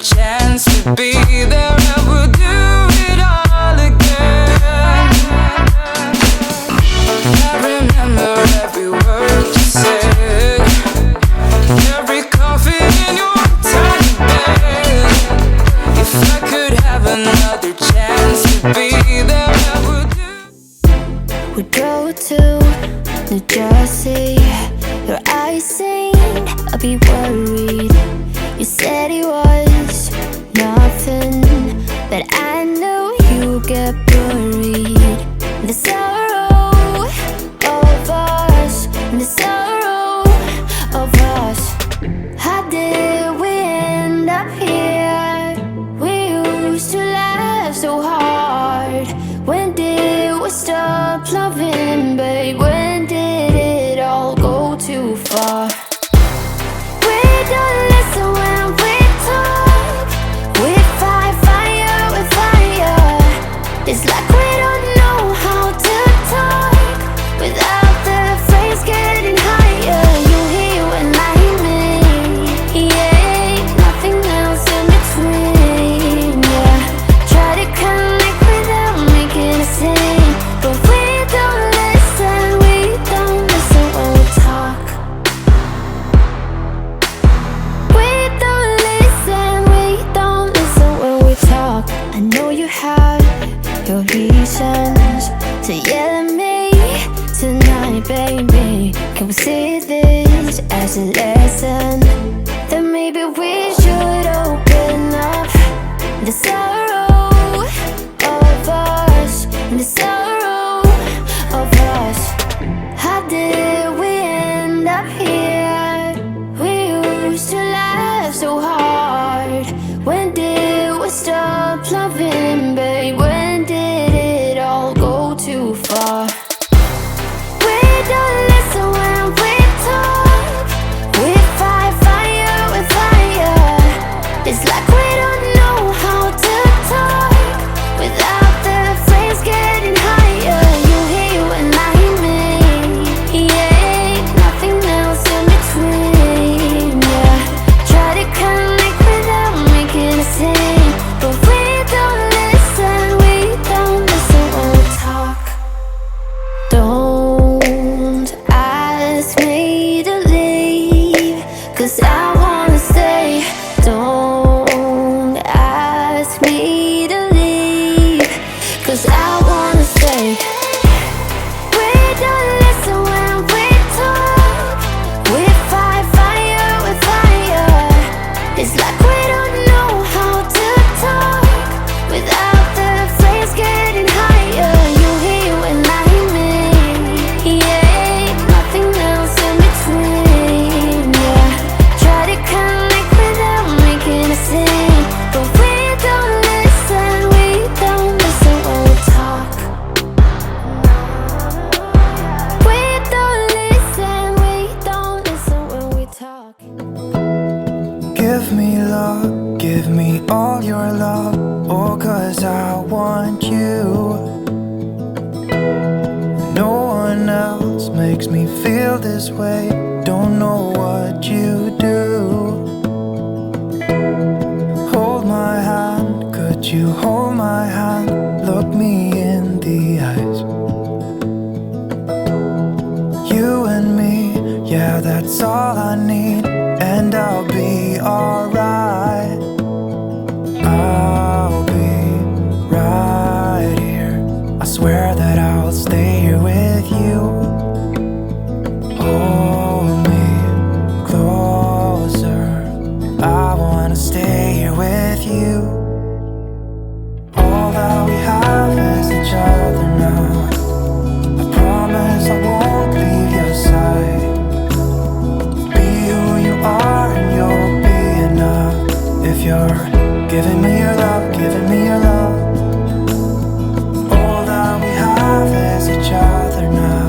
chance to be there, and we'll do it all again. I remember every word you said, every coffee in your tiny bed. If I could have another chance to be there, I would do. We drove to New Jersey, your eyes seen, I'll be worried. You said it was nothing, but I know you get buried. The sorrow of us, the sorrow of us. How did we end up here? We used to laugh so hard. When did we stop loving, babe? When did it all go too far? We don't listen when we talk. We fight fire with fire. It's like we don't know how to talk without the phrase getting higher. You hear when I mean, yeah, nothing else in between, yeah. Try to connect without making a scene, but we don't listen when we talk. We don't listen when we talk. I know you have your reasons to yell at me tonight, baby. Can we see this as a lesson? Then maybe we should open up. The sorrow of us, the sorrow of us. How did we end up here? We used to laugh so hard. When did we stop loving, babe? When did it all go too far? We don't listen when we talk. We fight fire with fire. It's like we don't know how to talk without the phrase getting higher. You hear when I mean, yeah, nothing else in between, yeah. Try to connect without making a scene, but we don't listen when we talk. Don't ask me to leave, 'cause I wanna stay. Don't ask me to leave, 'cause I wanna stay. We don't listen when we talk. We fight fire with fire. It's like we don't know how to talk without the phrase getting higher. You hear when I mean, yeah, nothing else in between, yeah. Try to connect without making a scene, but we don't listen when we talk. We don't listen when we talk. Give me love, give me all your love, oh, 'cause I want you. No one else makes me feel this way, don't know what you do. Hold my hand, could you hold my hand? Look me in the eyes. You and me, yeah, that's all I need, and I'll be alright. I'll be right here. I swear that I'll stay here with you. Hold me closer. I wanna stay here with you. All that we have is each other now. I promise I won't leave your side. Be who you are and you'll be enough. If you're giving me your love, giving me your love. All that we have is each other now.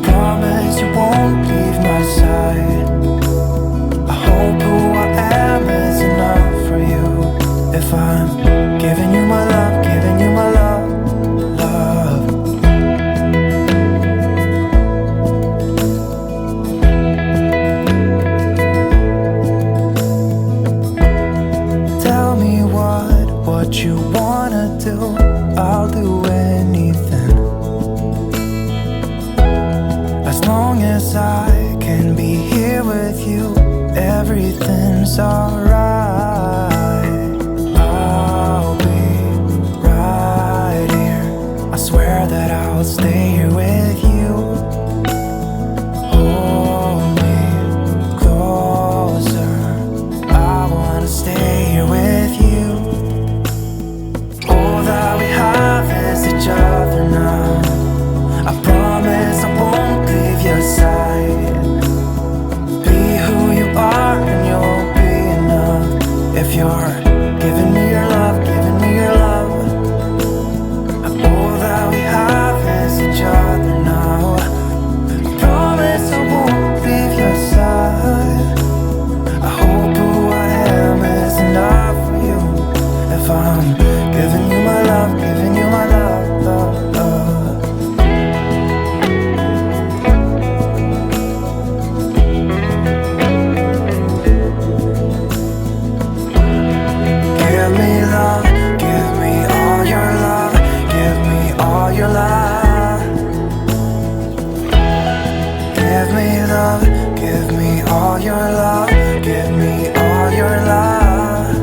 Promise you won't leave my side. I hope who I am is enough for you. If I'm giving you my love, giving you my love, love. what you wanna do, I'll do anything. As long as I can be here with you, everything's alright. I'll be right here, I swear that I'll stay here with you. Hold me closer, I wanna stay here with you. All that we have is each other now. I promise I won't leave your side. Be who you are and you'll be enough. If you're giving me your love, giving me your love. All that we have is each other now. I promise I won't leave your side. I hope who I am is enough for you. If I'm giving you my love, giving you my love, love, love. Give me love, give me all your love, give me all your love. Give me love, give me all your love, give me all your love.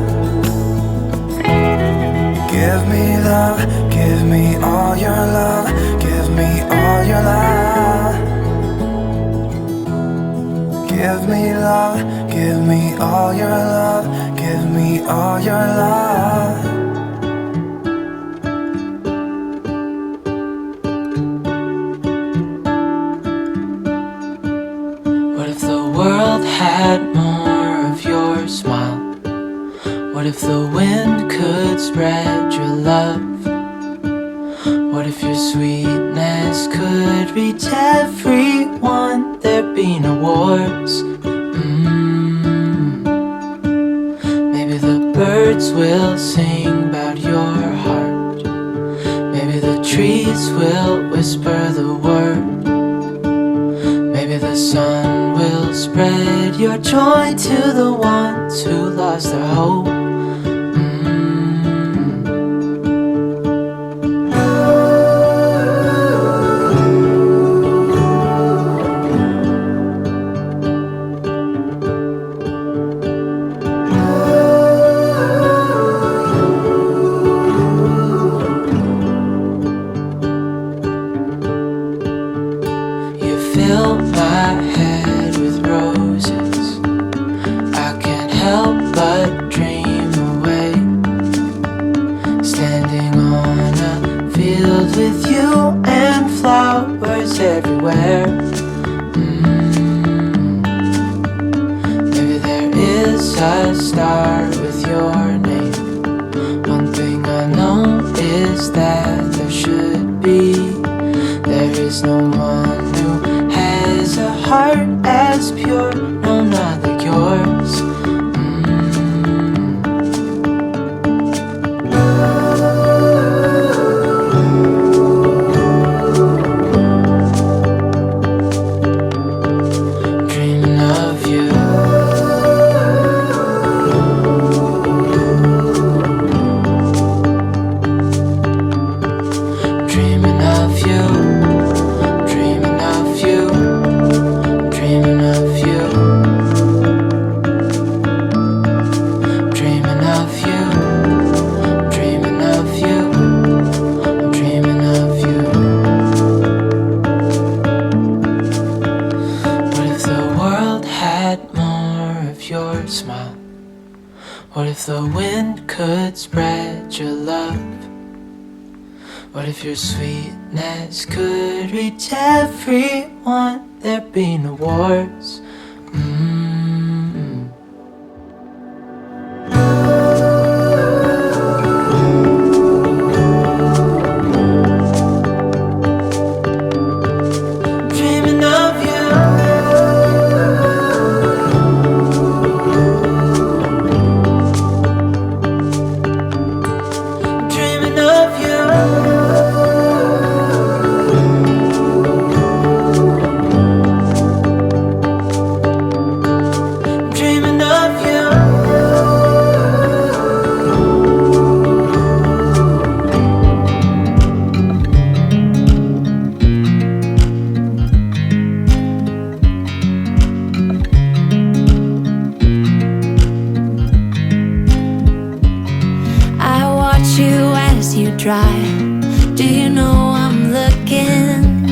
Give me love, give me all your love, give me all your love. Give me love, give me all your love, give me all your love. What if the world had more of your smile? What if the wind could spread your love? What if your sweetness could reach everyone? There'd be no wars. Maybe the birds will sing about your heart. Maybe the trees will whisper the word. Maybe the sun will spread your joy to the ones who lost their hope. Fill my head with roses, I can't help but dream away. Standing on a field with you and flowers everywhere. Maybe there is a star with your name. One thing I know is that there should be. There is no one who has a heart as pure, no, not like yours. Dreaming of you. Dreaming of you. Dreaming of you. Dreaming of you. Dreaming of you. Dreaming of you. I'm dreaming of you. What if the world had more of your smile? What if the wind could spread your love? What if your sweetness could reach everyone? There'd be no wars. Dreaming of you. Dreaming of you. watch you as you drive. Do you know I'm looking?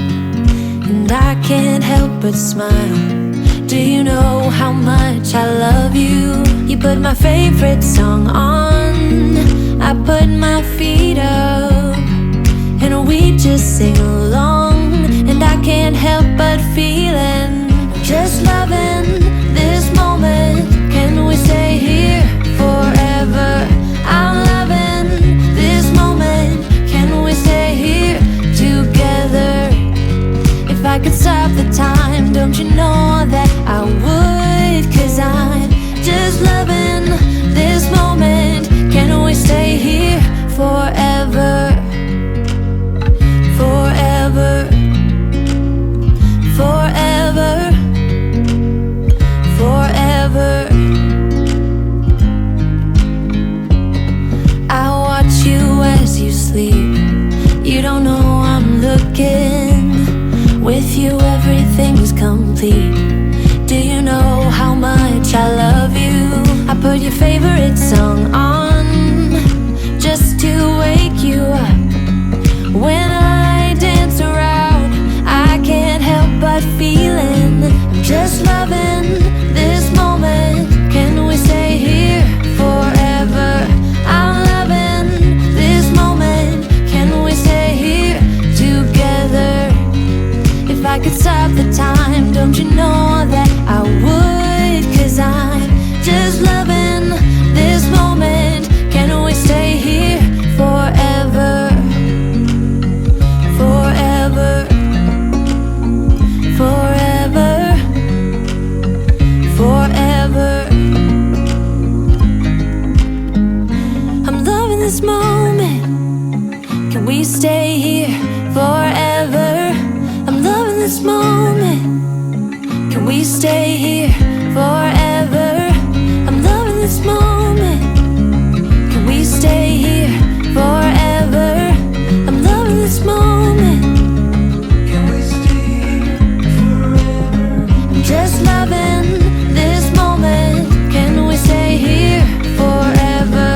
And I can't help but smile. Do you know how much I love you? You put my favorite song on, I put my feet up, and we just sing along. And I can't help but feeling, just loving this moment. Can we stay here forever? I'm loving this moment. Can we stay here together? If I could stop the time, don't you know that I would? 'Cause I'm just loving this moment. Can we stay here forever? Forever. Forever. Forever. I watch you as you sleep. You don't know I'm looking. With you everything's complete. Do you know how much I love you? I put your favorite song on, just to wake you up. When I dance around, I can't help but feeling, I'm just loving this moment. Can we stay here forever? I'm loving this moment. Can we stay here together? If I could stop the time, don't you know that I would? 'Cause I'm just loving this moment. Can we stay here forever? Forever. Forever. Forever. I'm loving this moment. Can we stay here forever? I'm loving this moment. Can we stay here forever? I'm loving this moment. Can we stay here forever? I'm loving this moment. Can we stay here forever? I'm just loving this moment. Can we stay here forever?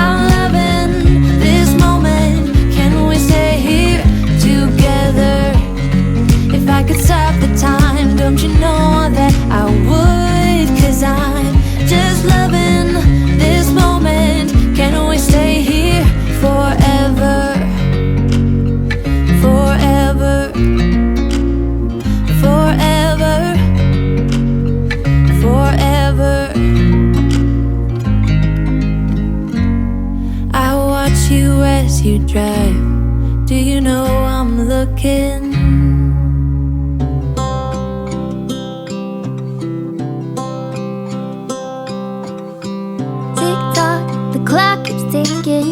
I'm loving this moment. Can we stay here together? If I could stop the time, don't you know that I would? 'Cause I'm just loving this moment. Can we stay here forever? Forever. Forever. Forever. I watch you as you drive. Do you know I'm looking? The clock keeps ticking.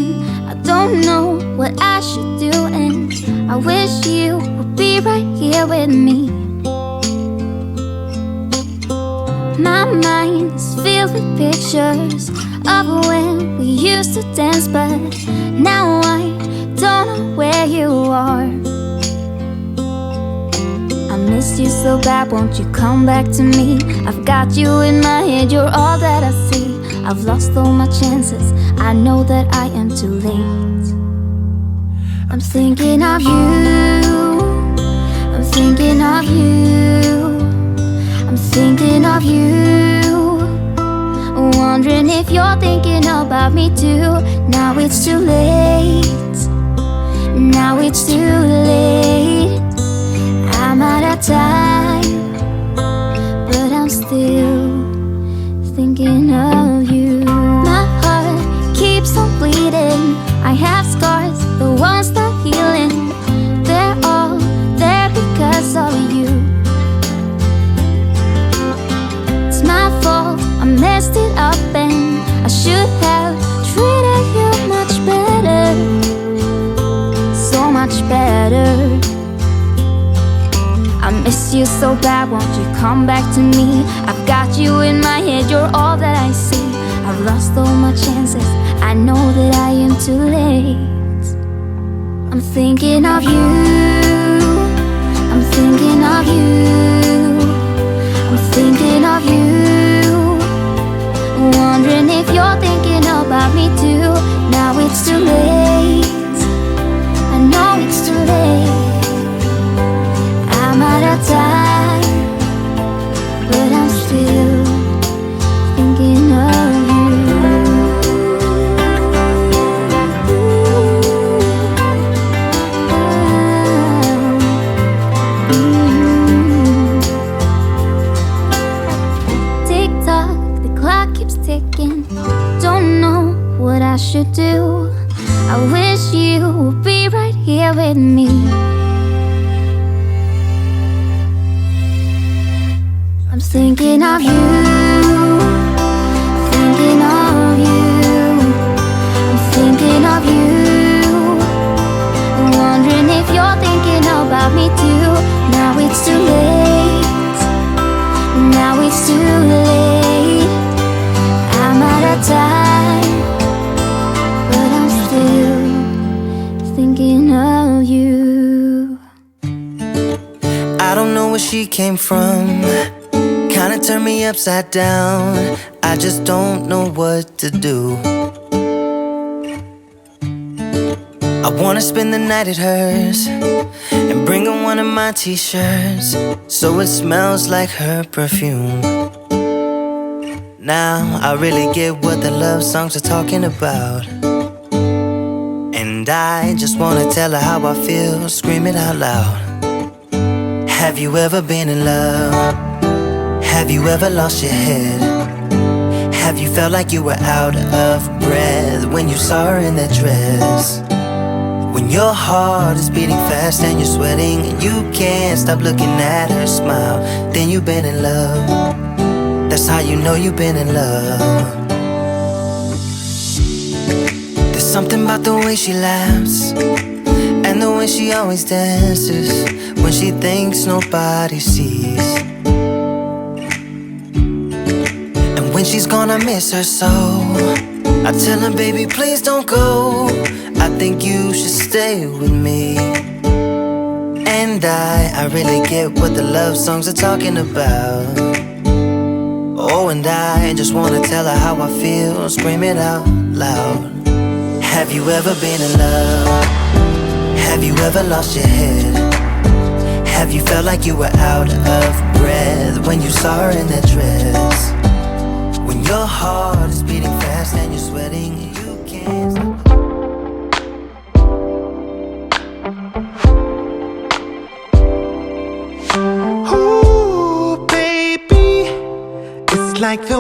I don't know what I should do, and I wish you would be right here with me. My mind is filled with pictures of when we used to dance, but now I don't know where you are. I miss you so bad, won't you come back to me? I've got you in my head, you're all that I see. I've lost all my chances, I know that I am too late. I'm thinking of you, I'm thinking of you, I'm thinking of you. Wondering if you're thinking about me too. Now it's too late, now it's too late. I'm out of time, but I'm still thinking of you. My heart keeps on bleeding. I have scars, the ones not healing. They're all there because of you. It's my fault, I messed it up, and I should have treated you much better, so much better. I miss you so bad, won't you come back to me? I've got you in my head, you're all that I see. I've lost all my chances, I know that I am too late. I'm thinking of you, I'm thinking of you, I'm thinking of you. Wondering if you're thinking about me too. Now it's too late. here with me. I'm thinking of you, thinking of you, I'm thinking of you, wondering if you're thinking about me too. Now it's too late, now it's too late. I'm out of time, but I'm still thinking of you. I don't know where she came from, kinda turned me upside down. I just don't know what to do. I wanna spend the night at hers and bring her one of my t-shirts so it smells like her perfume. Now I really get what the love songs are talking about, and I just wanna tell her how I feel, scream it out loud. Have you ever been in love? Have you ever lost your head? Have you felt like you were out of breath when you saw her in that dress? When your heart is beating fast and you're sweating and you can't stop looking at her smile, then you've been in love. That's how you know you've been in love. There's something about the way she laughs and the way she always dances when she thinks nobody sees. When she's gone, I miss her so. I tell her, baby, please don't go. I think you should stay with me. And I really get what the love songs are talking about. Oh, and I just wanna tell her how I feel, scream it out loud. Have you ever been in love? Have you ever lost your head? Have you felt like you were out of breath when you saw her in that dress? When your heart is beating fast and you're sweating and you can't stop. Ooh, baby, it's like the